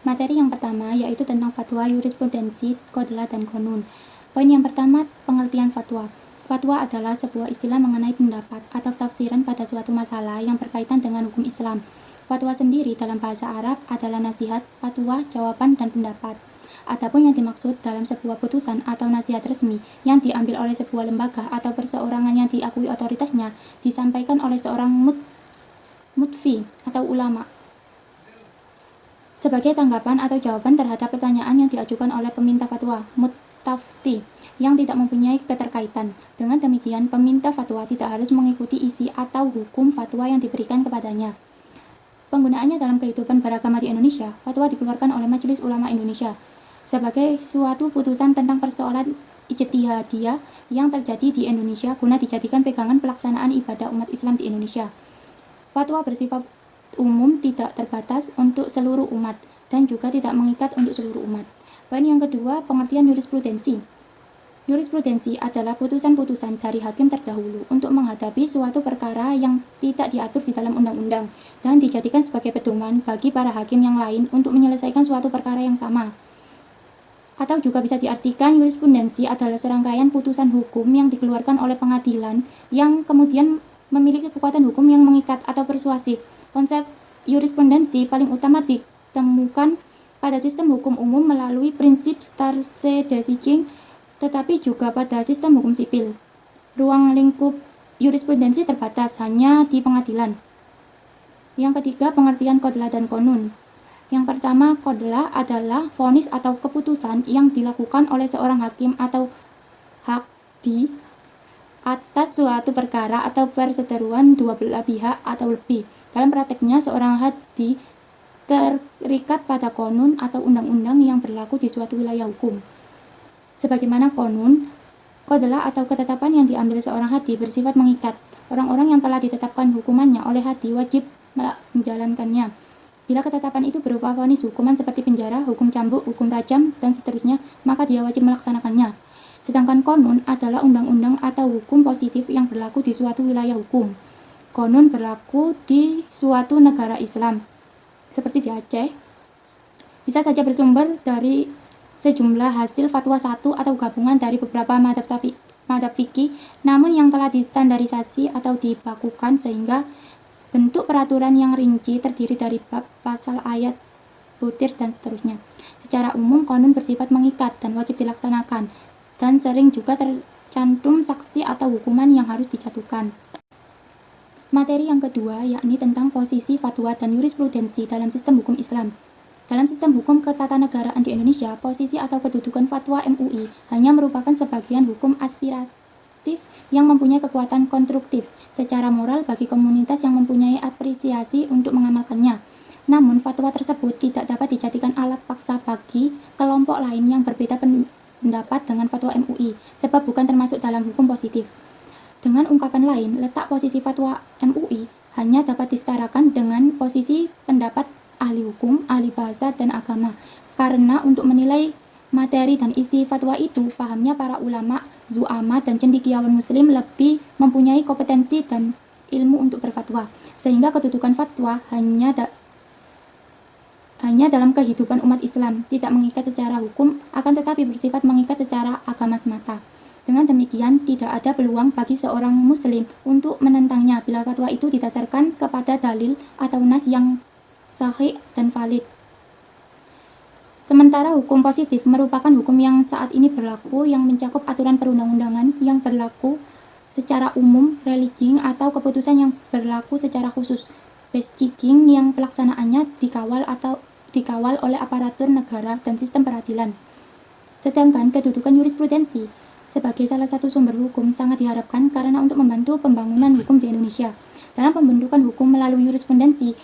Materi yang pertama yaitu tentang fatwa, jurisprudensi, qadlah, dan qanun. Poin yang pertama, pengertian fatwa. Fatwa adalah sebuah istilah mengenai pendapat atau tafsiran pada suatu masalah yang berkaitan dengan hukum Islam. Fatwa sendiri dalam bahasa Arab adalah nasihat, fatwa, jawaban, dan pendapat. Adapun yang dimaksud dalam sebuah putusan atau nasihat resmi yang diambil oleh sebuah lembaga atau perseorangan yang diakui otoritasnya, disampaikan oleh seorang mufti atau ulama sebagai tanggapan atau jawaban terhadap pertanyaan yang diajukan oleh peminta fatwa, mustafti, yang tidak mempunyai keterkaitan. Dengan demikian, peminta fatwa tidak harus mengikuti isi atau hukum fatwa yang diberikan kepadanya. Penggunaannya dalam kehidupan beragama di Indonesia, fatwa dikeluarkan oleh Majelis Ulama Indonesia sebagai suatu putusan tentang persoalan ijtihadiyah yang terjadi di Indonesia guna dijadikan pegangan pelaksanaan ibadah umat Islam di Indonesia. Fatwa bersifat umum, tidak terbatas untuk seluruh umat, dan juga tidak mengikat untuk seluruh umat. Poin yang kedua, pengertian jurisprudensi. Jurisprudensi adalah putusan-putusan dari hakim terdahulu untuk menghadapi suatu perkara yang tidak diatur di dalam undang-undang dan dijadikan sebagai pedoman bagi para hakim yang lain untuk menyelesaikan suatu perkara yang sama. Atau juga bisa diartikan jurisprudensi adalah serangkaian putusan hukum yang dikeluarkan oleh pengadilan yang kemudian memiliki kekuatan hukum yang mengikat atau persuasif. Konsep jurisprudensi paling utama ditemukan pada sistem hukum umum melalui prinsip stare decisis, tetapi juga pada sistem hukum sipil. Ruang lingkup jurisprudensi terbatas hanya di pengadilan. Yang ketiga, pengertian qadlah dan qanun. Yang pertama, qadlah adalah vonis atau keputusan yang dilakukan oleh seorang hakim atau haqdi atas suatu perkara atau perseteruan dua belah pihak atau lebih. Dalam prakteknya, seorang haqdi terikat pada qanun atau undang-undang yang berlaku di suatu wilayah hukum. Sebagaimana qanun, qadlah atau ketetapan yang diambil seorang haqdi bersifat mengikat. Orang-orang yang telah ditetapkan hukumannya oleh haqdi wajib menjalankannya. Bila ketetapan itu berupa vonis hukuman seperti penjara, hukum cambuk, hukum rajam, dan seterusnya, maka dia wajib melaksanakannya. Sedangkan qanun adalah undang-undang atau hukum positif yang berlaku di suatu wilayah hukum. Qanun berlaku di suatu negara Islam, seperti di Aceh. Bisa saja bersumber dari sejumlah hasil fatwa satu atau gabungan dari beberapa madhab fikih, namun yang telah distandarisasi atau dibakukan sehingga bentuk peraturan yang rinci terdiri dari bab, pasal, ayat, butir, dan seterusnya. Secara umum, qanun bersifat mengikat dan wajib dilaksanakan, dan sering juga tercantum sanksi atau hukuman yang harus dijatuhkan. Materi yang kedua yakni tentang posisi fatwa dan jurisprudensi dalam sistem hukum Islam. Dalam sistem hukum ketatanegaraan di Indonesia, posisi atau kedudukan fatwa MUI hanya merupakan sebagian hukum aspiratif yang mempunyai kekuatan konstruktif secara moral bagi komunitas yang mempunyai apresiasi untuk mengamalkannya. Namun, fatwa tersebut tidak dapat dijadikan alat paksa bagi kelompok lain yang berbeda pendapat dengan fatwa MUI, sebab bukan termasuk dalam hukum positif. Dengan ungkapan lain, letak posisi fatwa MUI hanya dapat disetarakan dengan posisi pendapat ahli hukum, ahli bahasa, dan agama. Karena untuk menilai materi dan isi fatwa itu, pahamnya para ulama, zu'ama, dan cendekiawan muslim lebih mempunyai kompetensi dan ilmu untuk berfatwa, sehingga kedudukan fatwa hanya dalam kehidupan umat Islam, tidak mengikat secara hukum, akan tetapi bersifat mengikat secara agama semata. Dengan demikian, tidak ada peluang bagi seorang muslim untuk menentangnya bila fatwa itu didasarkan kepada dalil atau nas yang sahih dan valid. Sementara hukum positif merupakan hukum yang saat ini berlaku yang mencakup aturan perundang-undangan yang berlaku secara umum, religi, atau keputusan yang berlaku secara khusus, besjiking yang pelaksanaannya dikawal oleh aparatur negara dan sistem peradilan. Sedangkan kedudukan jurisprudensi sebagai salah satu sumber hukum sangat diharapkan karena untuk membantu pembangunan hukum di Indonesia. Dalam pembentukan hukum melalui jurisprudensi,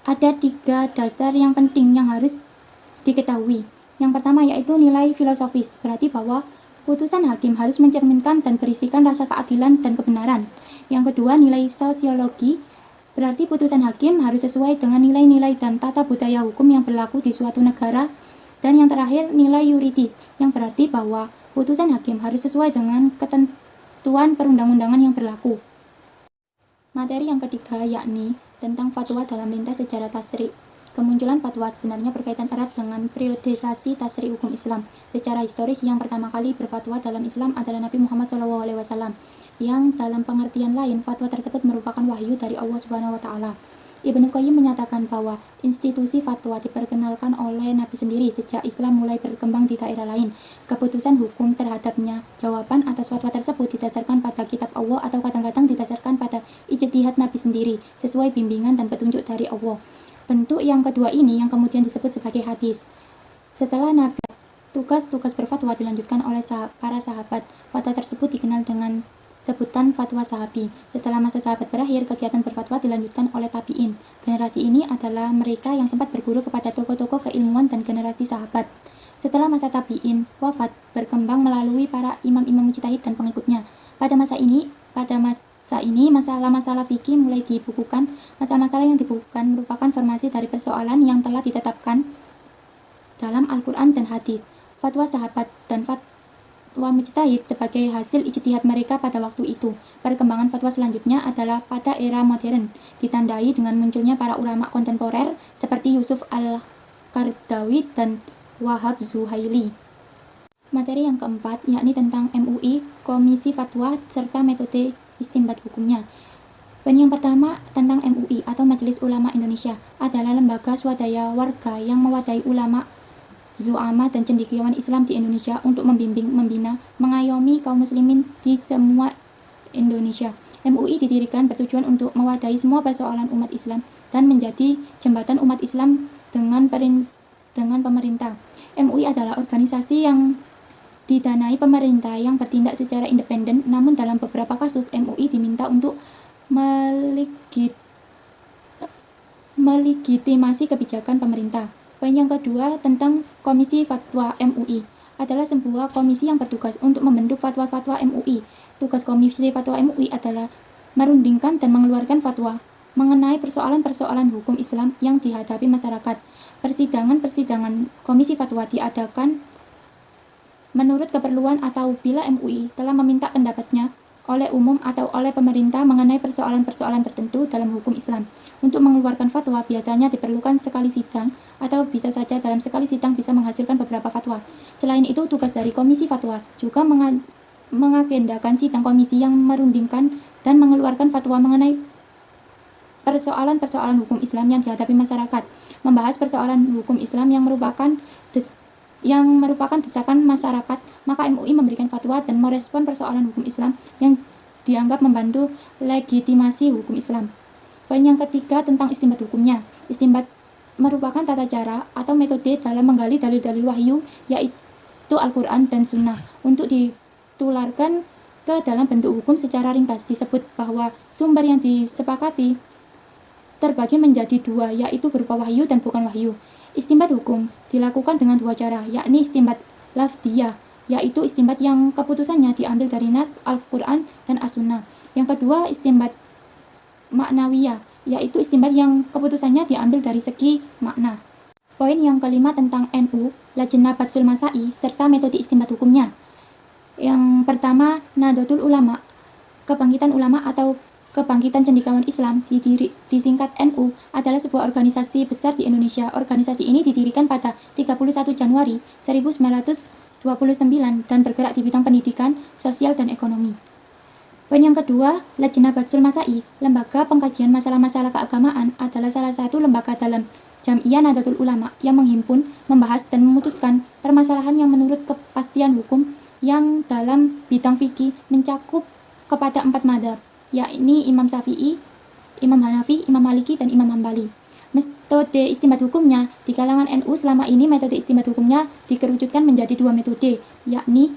ada 3 dasar yang penting yang harus diketahui. Yang pertama yaitu nilai filosofis, berarti bahwa putusan hakim harus mencerminkan dan berisikan rasa keadilan dan kebenaran. Yang kedua, nilai sosiologi, berarti putusan hakim harus sesuai dengan nilai-nilai dan tata budaya hukum yang berlaku di suatu negara. Dan yang terakhir, nilai yuridis, yang berarti bahwa putusan hakim harus sesuai dengan ketentuan perundang-undangan yang berlaku. Materi yang ketiga yakni tentang fatwa dalam lintas sejarah tasyri'. Kemunculan fatwa sebenarnya berkaitan erat dengan periodisasi tasri hukum Islam. Secara historis, yang pertama kali berfatwa dalam Islam adalah Nabi Muhammad SAW, yang dalam pengertian lain, fatwa tersebut merupakan wahyu dari Allah Subhanahu wa Ta'ala. Ibnu Qayyim menyatakan bahwa institusi fatwa diperkenalkan oleh Nabi sendiri sejak Islam mulai berkembang di daerah lain. Keputusan hukum terhadapnya, jawaban atas fatwa tersebut didasarkan pada kitab Allah atau kadang-kadang didasarkan pada ijtihad Nabi sendiri, sesuai bimbingan dan petunjuk dari Allah. Bentuk yang kedua ini yang kemudian disebut sebagai hadis. Setelah Nabi, tugas-tugas berfatwa dilanjutkan oleh para sahabat. Fatwa tersebut dikenal dengan sebutan fatwa sahabi. Setelah masa sahabat berakhir, kegiatan berfatwa dilanjutkan oleh tabi'in. Generasi ini adalah mereka yang sempat berguru kepada tokoh-tokoh keilmuan dan generasi sahabat. Setelah masa tabi'in wafat, berkembang melalui para imam-imam mujtahid dan pengikutnya. Pada masa ini, masalah-masalah fikih mulai dibukukan. Masalah-masalah yang dibukukan merupakan formasi dari persoalan yang telah ditetapkan dalam Al-Quran dan hadis. Fatwa sahabat dan fatwa mujtahid sebagai hasil ijtihad mereka pada waktu itu. Perkembangan fatwa selanjutnya adalah pada era modern, ditandai dengan munculnya para ulama kontemporer seperti Yusuf Al-Qaradawi dan Wahab Zuhaili. Materi yang keempat yakni tentang MUI, Komisi Fatwa, serta metode istinbat hukumnya. Poin yang pertama tentang MUI atau Majelis Ulama Indonesia adalah lembaga swadaya warga yang mewadahi ulama, zu'ama dan cendekiawan Islam di Indonesia untuk membimbing, membina, mengayomi kaum muslimin di semua Indonesia. MUI didirikan bertujuan untuk mewadahi semua persoalan umat Islam dan menjadi jembatan umat Islam dengan pemerintah. MUI adalah organisasi yang didanai pemerintah yang bertindak secara independen, namun dalam beberapa kasus MUI diminta untuk melegitimasi kebijakan pemerintah. Poin yang kedua tentang Komisi Fatwa MUI adalah sebuah komisi yang bertugas untuk membentuk fatwa-fatwa MUI. Tugas Komisi Fatwa MUI adalah merundingkan dan mengeluarkan fatwa mengenai persoalan-persoalan hukum Islam yang dihadapi masyarakat. Persidangan Komisi Fatwa diadakan menurut keperluan atau bila MUI telah meminta pendapatnya oleh umum atau oleh pemerintah mengenai persoalan-persoalan tertentu dalam hukum Islam. Untuk mengeluarkan fatwa biasanya diperlukan sekali sidang atau bisa saja dalam sekali sidang bisa menghasilkan beberapa fatwa. Selain itu, tugas dari Komisi Fatwa juga mengagendakan sidang komisi yang merundingkan dan mengeluarkan fatwa mengenai persoalan-persoalan hukum Islam yang dihadapi masyarakat, membahas persoalan hukum Islam yang merupakan desakan masyarakat, maka MUI memberikan fatwa dan merespon persoalan hukum Islam yang dianggap membantu legitimasi hukum Islam. Poin yang ketiga tentang istinbat hukumnya. Istinbat merupakan tata cara atau metode dalam menggali dalil-dalil wahyu, yaitu Al-Quran dan Sunnah, untuk ditularkan ke dalam bentuk hukum secara ringkas. Disebut bahwa sumber yang disepakati terbagi menjadi dua, yaitu berupa wahyu dan bukan wahyu. Istinbat hukum dilakukan dengan dua cara, yakni istinbat lafziyah, yaitu istinbat yang keputusannya diambil dari nas Al-Quran dan As-Sunnah. Yang kedua, istinbat maknawiyah, yaitu istinbat yang keputusannya diambil dari segi makna. Poin yang kelima tentang NU, Lajnah Batsul Masai, serta metode istinbat hukumnya. Yang pertama, Nahdlatul Ulama, kebangkitan ulama atau Kebangkitan Cendekiawan Islam, disingkat NU, adalah sebuah organisasi besar di Indonesia. Organisasi ini didirikan pada 31 Januari 1929 dan bergerak di bidang pendidikan, sosial, dan ekonomi. Poin yang kedua, Lajnah Batsul Masai, lembaga pengkajian masalah-masalah keagamaan, adalah salah satu lembaga dalam Jam'iyah Nahdlatul Ulama yang menghimpun, membahas, dan memutuskan permasalahan yang menurut kepastian hukum yang dalam bidang fikih mencakup kepada 4 madzhab, yakni Imam Syafi'i, Imam Hanafi, Imam Maliki, dan Imam Hambali. Metode istinbat hukumnya di kalangan NU selama ini, metode istinbat hukumnya dikerucutkan menjadi dua metode, yakni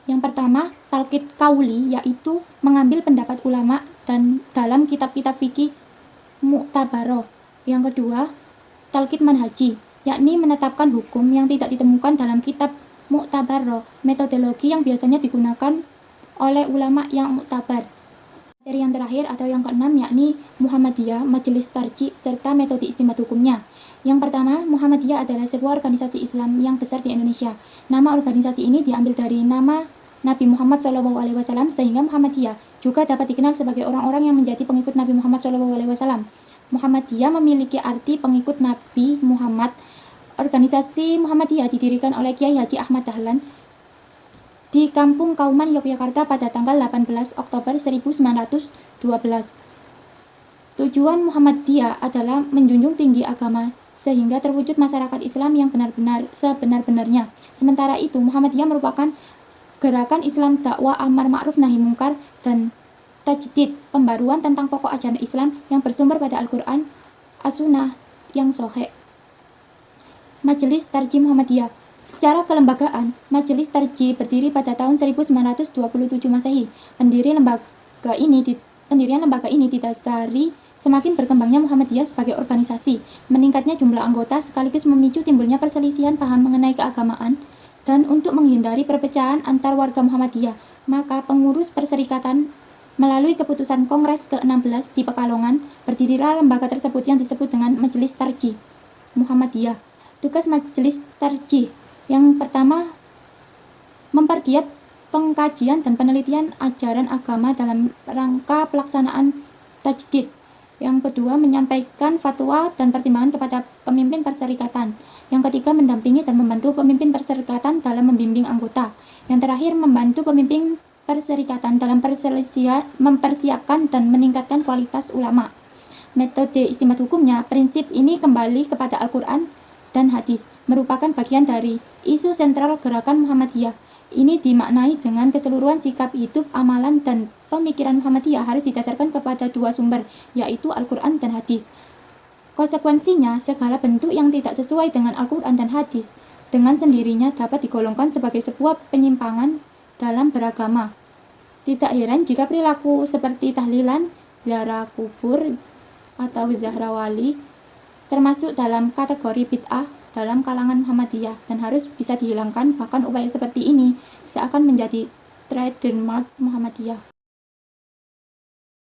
yang pertama, talqid kauli, yaitu mengambil pendapat ulama dan dalam kitab-kitab fikih mu'tabaroh. Yang kedua, talqid manhaji, yakni menetapkan hukum yang tidak ditemukan dalam kitab mu'tabaroh, metodologi yang biasanya digunakan oleh ulama yang mu'tabar. Materi yang terakhir atau yang keenam yakni Muhammadiyah, Majelis Tarjih, serta metode istinbat hukumnya. Yang pertama, Muhammadiyah adalah sebuah organisasi Islam yang besar di Indonesia. Nama organisasi ini diambil dari nama Nabi Muhammad SAW, sehingga Muhammadiyah juga dapat dikenal sebagai orang-orang yang menjadi pengikut Nabi Muhammad SAW. Muhammadiyah memiliki arti pengikut Nabi Muhammad. Organisasi Muhammadiyah didirikan oleh Kiai Haji Ahmad Dahlan di Kampung Kauman, Yogyakarta pada tanggal 18 Oktober 1912. Tujuan Muhammadiyah adalah menjunjung tinggi agama sehingga terwujud masyarakat Islam yang benar-benar sebenar-benarnya. Sementara itu, Muhammadiyah merupakan gerakan Islam dakwah amar ma'ruf nahi mungkar dan tajdid, pembaruan tentang pokok ajaran Islam yang bersumber pada Al-Quran, As-Sunnah yang sahih. Majelis Tarjih Muhammadiyah. Secara kelembagaan, Majelis Tarjih berdiri pada tahun 1927 Masehi. Pendirian lembaga ini didasari semakin berkembangnya Muhammadiyah sebagai organisasi, meningkatnya jumlah anggota sekaligus memicu timbulnya perselisihan paham mengenai keagamaan, dan untuk menghindari perpecahan antar warga Muhammadiyah, maka pengurus perserikatan melalui keputusan Kongres ke-16 di Pekalongan, berdirilah lembaga tersebut yang disebut dengan Majelis Tarjih Muhammadiyah. Tugas Majelis Tarjih yang pertama, mempergiat pengkajian dan penelitian ajaran agama dalam rangka pelaksanaan tajdid. Yang kedua, menyampaikan fatwa dan pertimbangan kepada pemimpin perserikatan. Yang ketiga, mendampingi dan membantu pemimpin perserikatan dalam membimbing anggota. Yang terakhir, membantu pemimpin perserikatan dalam mempersiapkan dan meningkatkan kualitas ulama. Metode istimbat hukumnya, prinsip ini kembali kepada Al-Quran dan hadis, merupakan bagian dari isu sentral gerakan Muhammadiyah. Ini dimaknai dengan keseluruhan sikap hidup, amalan, dan pemikiran Muhammadiyah harus didasarkan kepada dua sumber, yaitu Al-Quran dan hadis. Konsekuensinya, segala bentuk yang tidak sesuai dengan Al-Quran dan hadis dengan sendirinya dapat digolongkan sebagai sebuah penyimpangan dalam beragama. Tidak heran jika perilaku seperti tahlilan, ziarah kubur, atau zahrawali termasuk dalam kategori bid'ah dalam kalangan Muhammadiyah dan harus bisa dihilangkan. Bahkan upaya seperti ini seakan menjadi trademark Muhammadiyah.